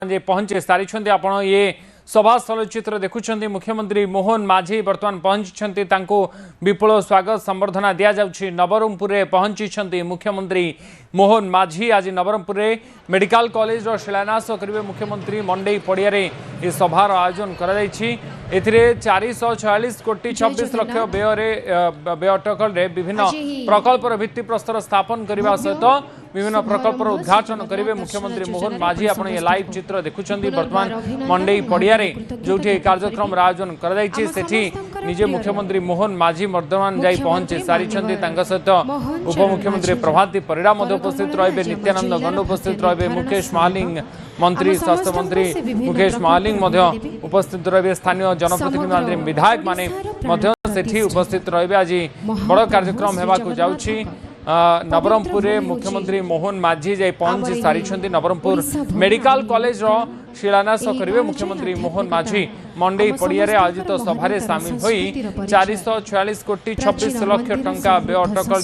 जे पहुंचे सारी आपण ये सभा चलचित्र देखुं मुख्यमंत्री मोहन माझी बर्तमान पहुंची विपुल स्वागत संबर्धना दि जाऊँगी। नवरंगपुर में पहुंची मुख्यमंत्री मोहन माझी आज नवरंगपुर में मेडिकल कॉलेज शिलान्यास करेंगे। मुख्यमंत्री मंडई पड़िया ये सभार आयोजन कर 446 कोटी 26 लाख व्यय अटकल विभिन्न प्रकल्पर भित्तिप्रस्तर स्थापन करने सहित विभिन्न प्रकल्पर उद्घाटन करेंगे। मुख्यमंत्री मोहन माझी आपण ये लाइव चित्र देखुं बर्तमान मंडई पड़िया जो कार्यक्रम आयोजन कर निजे मुख्यमंत्री मोहन माझी वर्धमान जा पहुंची सारी सहित उपमुख्यमंत्री प्रभाती परिड़ा उपस्थित रहे, नित्यानंद गंड उपस्थित रहे, मुकेश महालिंग मंत्री स्वास्थ्य मंत्री मुकेश महालिंग उपस्थित रहे, स्थानीय जनप्रतिनिधि विधायक माने उपस्थित रहे। आज बड़ कार्यक्रम होगा जाऊँगी। नवरंगपुर में मुख्यमंत्री मोहन माझी जा पहुंची सारी नवरंगपुर मेडिकल कॉलेज शिलान्यास करेंगे। मुख्यमंत्री मोहन माझी मंडई पड़िया आयोजित सभारे सामिल होई 446 कोटी 26 लाख टंका व्यय अटकल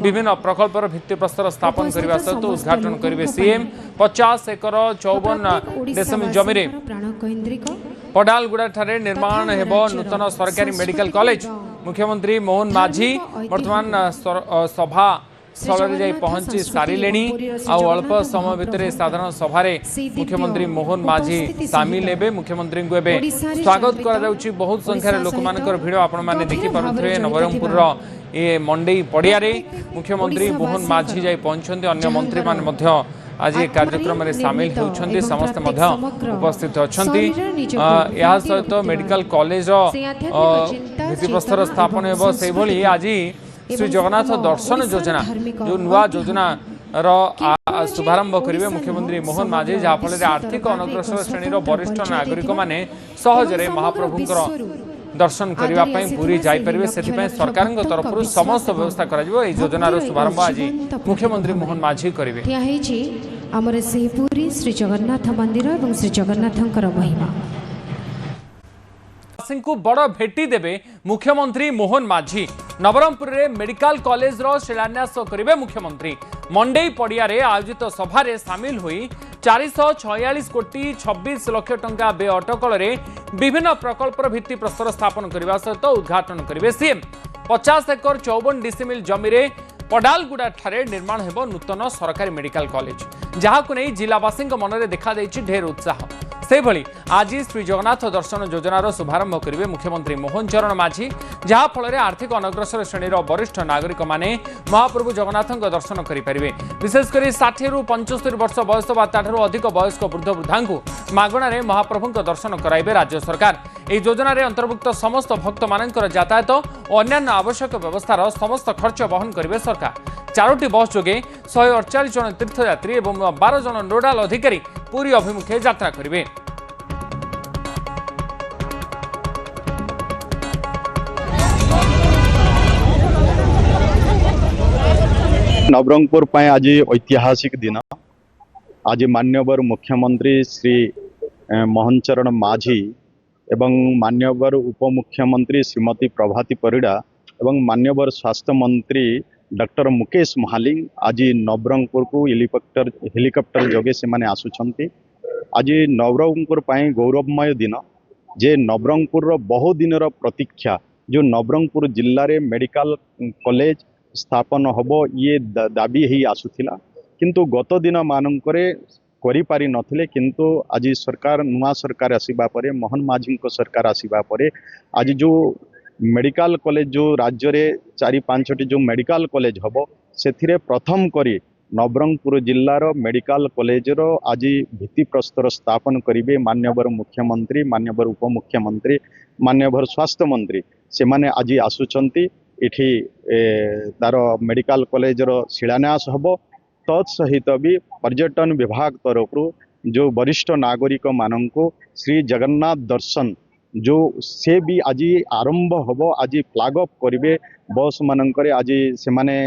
विभिन्न प्रकल्पर भित्तिप्रस्तर स्थापन करने सहित उद्घाटन करेंगे। सीएम 50 एकर 54 डेसिमिल जमी पडालगुड़ा ठारे निर्माण हेबो नूतन सरकारी मेडिकल कॉलेज। मुख्यमंत्री मोहन माझी वर्तमान सभा स्थल जा पहुंची सारे अल्प समय भितर साधारण सभारे मुख्यमंत्री मोहन माझी सामिल हेबे। मुख्यमंत्री को एबे स्वागत कर बहुत संख्यार लोक मानकर भिड़ आपण माने देखि पारुथिबे। नवरंगपुर ये मंडई पड़िया मुख्यमंत्री मोहन माझी जा पहुंचंती। अन्य मंत्री माने मध्य आज ये कार्यक्रम में सामिल होउछंती, समस्त उपस्थित अछंती। या सहित मेडिकल कॉलेज भित्तिप्रस्तर स्थापन हेबो। से भली आज श्री जगन्नाथ दर्शन योजना जो नुआ योजना शुभारंभ करेंगे मुख्यमंत्री मोहन माझी, जहाँफल आर्थिक अनग्रसर श्रेणी वरिष्ठ नागरिक माने सहजरे महाप्रभुंकर दर्शन करने पूरी जापरेंगे। से सरकार तरफ समस्त व्यवस्था कर योजनार शुभारंभ आज मुख्यमंत्री मोहन माझी करेंगे। आमर सिंहपुरी श्री जगन्नाथ मंदिर और श्री जगन्नाथ महिमा को बड़ भेटी देवे मुख्यमंत्री मोहन माझी। नवरंगपुर में मेडिकल कॉलेज शिलान्यास करेंगे मुख्यमंत्री। मंडई पड़िया आयोजित सभारे सामिल होई 446 कोटी 26 लाख टंका व्यय अटकल विभिन्न प्रकल्पर भित्तिप्रस्तर स्थापन करने सहित उद्घाटन करेंगे। सीएम 50 एकर 54 डेसिमिल जमी पडालगुड़ा ठारे निर्माण हेबो नूतन सरकारी मेडिकल कॉलेज, जहां को नहीं जिलावासी मन में देखा ढेर उत्साह। से भली आज श्री जगन्नाथ दर्शन योजनार शुभारंभ करेंगे मुख्यमंत्री मोहन चरण माझी, जहाँ फल आर्थिक अनग्रसर श्रेणी वरिष्ठ नागरिक माने महाप्रभु जगन्नाथ दर्शन करेंगे। विशेषकर 60 रु 75 वर्ष बयस ताठू अधिक वयस्क वृद्ध वृद्धा मागणारे महाप्रभु दर्शन कराइबे राज्य सरकार। यह योजन अंतर्भुक्त समस्त भक्त मानकर यातायात और अन्य आवश्यक व्यवस्थार समस्त खर्च वहन करेंगे सरकार। 4टी बस जोगे 148 जन तीर्थयात्री और 12 जन नोडाल अधिकारी पूरी अभिमुखे यात्रा करेंगे। नवरंगपुर आज ऐतिहासिक दिन। आज मान्यवर मुख्यमंत्री श्री मोहन चरण माझी एवं मान्यवर उपमुख्यमंत्री श्रीमती प्रभाती परिड़ा एवं मान्यवर स्वास्थ्य मंत्री डॉक्टर मुकेश महालिंग आज नवरंगपुर को हेलिकॉप्टर जोगे से माने आसुछंती। आज नवरंगपुर गौरवमय दिन जे नवरंगपुर बहु दिन प्रतीक्षा जो नवरंगपुर जिले में मेडिकल कॉलेज स्थापन हबो ये दाबी ही आसुथिला, किंतु गत दिन मानकरे करि पारि नथिले। किंतु आज सरकार नुआ सरकार आसीबा परे मोहन माझी को सरकार आसीबा परे आज जो मेडिकल कॉलेज जो राज्य रे 4-5टी जो मेडिकल कॉलेज हबो सेथिरे प्रथम करी नवरंगपुर जिल्लार मेडिकल कॉलेज रो आज भित्तिप्रस्तर स्थापन करिवे मान्यवर मुख्यमंत्री, मान्यवर उपमुख्यमंत्री, मान्यवर स्वास्थ्य मंत्री से माने आज आसुचंती। इठी तार मेडिकल कॉलेज रो शिलान्यास हबो। तत्सहित भी पर्यटन विभाग तरफ जो वरिष्ठ नागरिक मानक श्री जगन्नाथ दर्शन जो से भी आज आरंभ हबो। आज फ्लैग अप करेंगे बस मानक आज से माने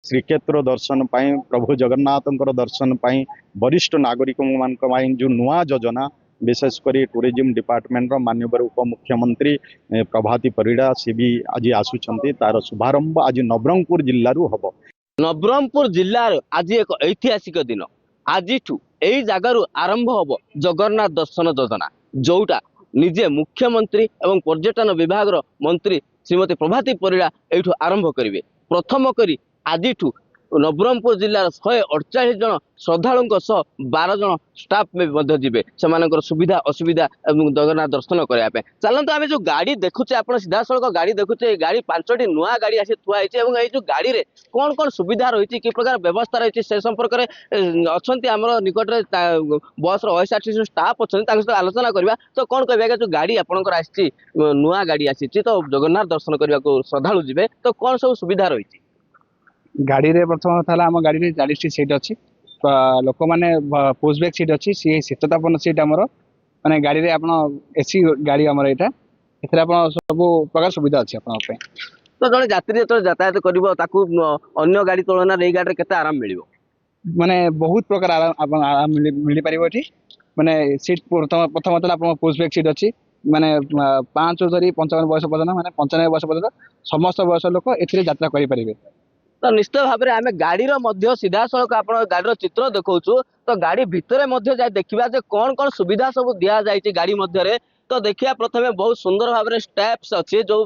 श्रीक्षेत्र दर्शन पाई प्रभु जगन्नाथ दर्शन पाई वरिष्ठ नागरिक मान जो नुआ योजना विशेषकर टूरिज्म डिपार्टमेंट मान्यवर उपमुख्यमंत्री प्रभाती परिड़ा से भी आज आसुचंती। तार शुभारंभ आज नवरंगपुर जिल्लारू हबो। नवरंगपुर जिल्लार आज एक ऐतिहासिक दिन। आजिठु एई जगारु आरंभ हब जगन्नाथ दर्शन योजना जोटा निजे मुख्यमंत्री एवं पर्यटन विभाग मंत्री श्रीमती प्रभाती परिड़ा एठू आरंभ करेंगे। प्रथम करी आजिठु नवरंगपुर जिलार 148 जन श्रद्धालुं 12 जन स्टाफ में जीवे से सुविधा असुविधा जगन्नाथ दर्शन करने। चलते आम जो गाड़ी देखुचे आप सीधा सड़क गाड़ी देखुचे गाड़ी 5टी नुआ गाड़ी आसी थुआई जो गाड़ी रे कौन कौन सुविधा रही कि प्रकार व्यवस्था रही से संपर्क में अच्छा आम निकट में बस OSRTC स्टाफ अच्छा सहित आलोचना करवा। तो कौन कह जो गाड़ी आपंकर आसी नुआ गाड़ी आसी तो जगन्नाथ दर्शन करने को श्रद्धालु जीवे तो कौन सब सुविधा रही? गाड़ी रे प्रथम था आम गाड़ी रे 40टी सीट अच्छी लोक मैंने पुशबैक सीट अच्छी सी शीततापन सीट आमर माने गाड़ी रे आपन एसी गाड़ी आमर एटा एथरे आपन सब प्रकार सुविधा अच्छी आपन पे। तो जड़े यात्री जो यातायात करिवो ताकू अन्य गाड़ी तुलना रे गाड़ी केते आराम मिलिवो? माने बहुत प्रकार आराम मिली पारिबो एठी। माने सीट प्रथम था आपन पुशबैक सीट अच्छी माने 5 धरी 55 वर्ष पर्यंत माने 95 वर्ष पर्यंत समस्त बयस लोक एथिरे यात्रा करि परिबे। तो निश्चित भाव में आम गाड़ी सीधा सड़क आप गाड़ी चित्र देखु तो गाड़ी भितर जाए देखा कौन कौन सुविधा सब दि जाए गाड़ी मध्य। तो देखिए प्रथम बहुत सुंदर भाव में स्टेप्स अच्छी जो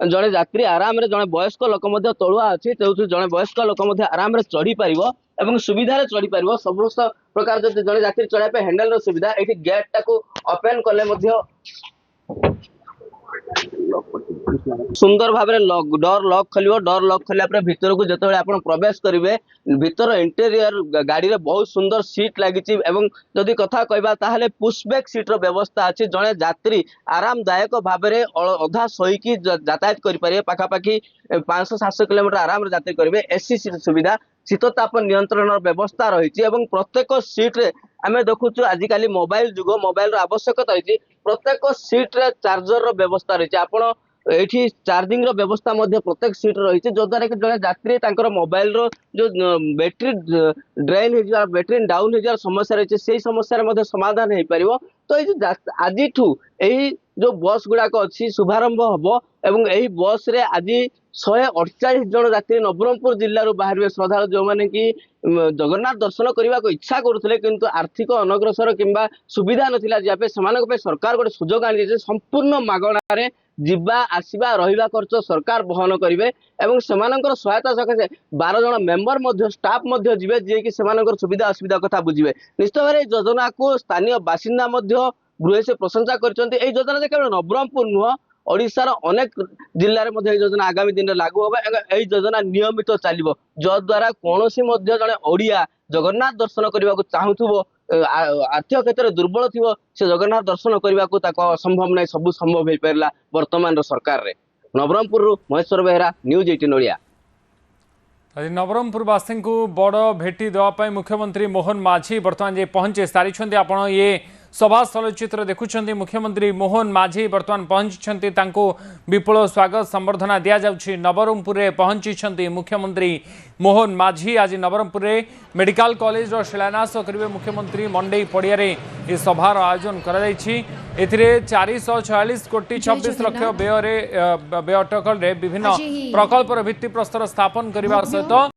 जड़े यात्री आराम जड़े वयस्क लोक तलुआ अच्छी जड़े वयस्क लोक आराम चढ़ी पार और सुविधा चढ़ी पार समस्त प्रकार जो जड़े यात्री चढ़ाई हैंडल सुविधा ये गेट टाक ओपन कले सुंदर भाव में डोर लॉक खोलियो। डोर लॉक खोलिया भीतर को जो प्रवेश करेंगे भीतर इंटेरियर गाड़ी रे बहुत सुंदर सीट लगी जदि कथा कहबा ताहले पुशबैक सीट रो व्यवस्था अच्छी जड़े यात्री आरामदायक भाव में अधा शोईकी यातायात करें पाखापाखि 500-700 किलोमीटर आराम यात्रा करेंगे। एसी सीट सुविधा शीतताप नियंत्रण व्यवस्था रही प्रत्येक सीट रे आम देखु आजिकल मोबाइल जुग मोबाइल आवश्यकता रही प्रत्येक सीट रे चार्जर व्यवस्था रही आपण एठी चार्जिंग रो व्यवस्था मध्य प्रत्येक सीट रही जो द्वारा कि जड़े यात्री मोबाइल रो जो बैटरी ड्रेन हो बैटरी डाउन हो समस्या रही से समस्या समाधान हो पार। तो ये आज जो बस गुड़ाक अच्छी शुभारंभ हम एवं यही बस रे आज 148 जन यात्री नवरंगपुर जिलूर बाहर श्रद्धालु जो मैंने कि जगन्नाथ दर्शन करने को इच्छा करुले किंतु आर्थिक अनग्रसर किंबा सुविधा नाला जापे से सरकार गोटे सुजोग आनी संपूर्ण मागणार जीवा आसवा रहा खर्च सरकार बहन करेंगे और से सहायता सकाशे 12 जन मेंबर स्टाफ जीवे जी कि सुविधा असुविधा कथा बुझे। निश्चित भाव योजना को स्थानीय बासिंदा गृह से प्रशंसा कर योजना केवल नवरंगपुर नुह ओडिशार अनेक जिले में योजना आगामी दिन में लागू होगा। यही योजना नियमित चलो जद्वारा कौन जड़े ओडिया जगन्नाथ दर्शन करने को चाहूब आर्थिक क्षेत्र में दुर्बल थी से जगन्नाथ दर्शन करने को असंभव नहीं सब संभव हो पारा वर्तमान सरकार रे। नवरंगपुर महेश्वर बेहरा न्यूज 18 ओडिया। आज नवरंगपुरवासी को बड़ भेटी देवाई मुख्यमंत्री मोहन माझी बर्तमान जे पहुंचे सारी आपण ये सभास्थल चित्र देखुं मुख्यमंत्री मोहन माझी बर्तमान पहुंची विपुल स्वागत संबर्धना दि जाउछि। नवरंगपुर में पहुंची मुख्यमंत्री मोहन माझी आज नवरंगपुर में मेडिकल कॉलेज शिलान्यास करेंगे मुख्यमंत्री मंडई पड़िया ये सभार आयोजन कर 446 कोटी 26 लाख व्यय अटकल विभिन्न प्रकल्पर भित्तिप्रस्तर स्थापन करने सहित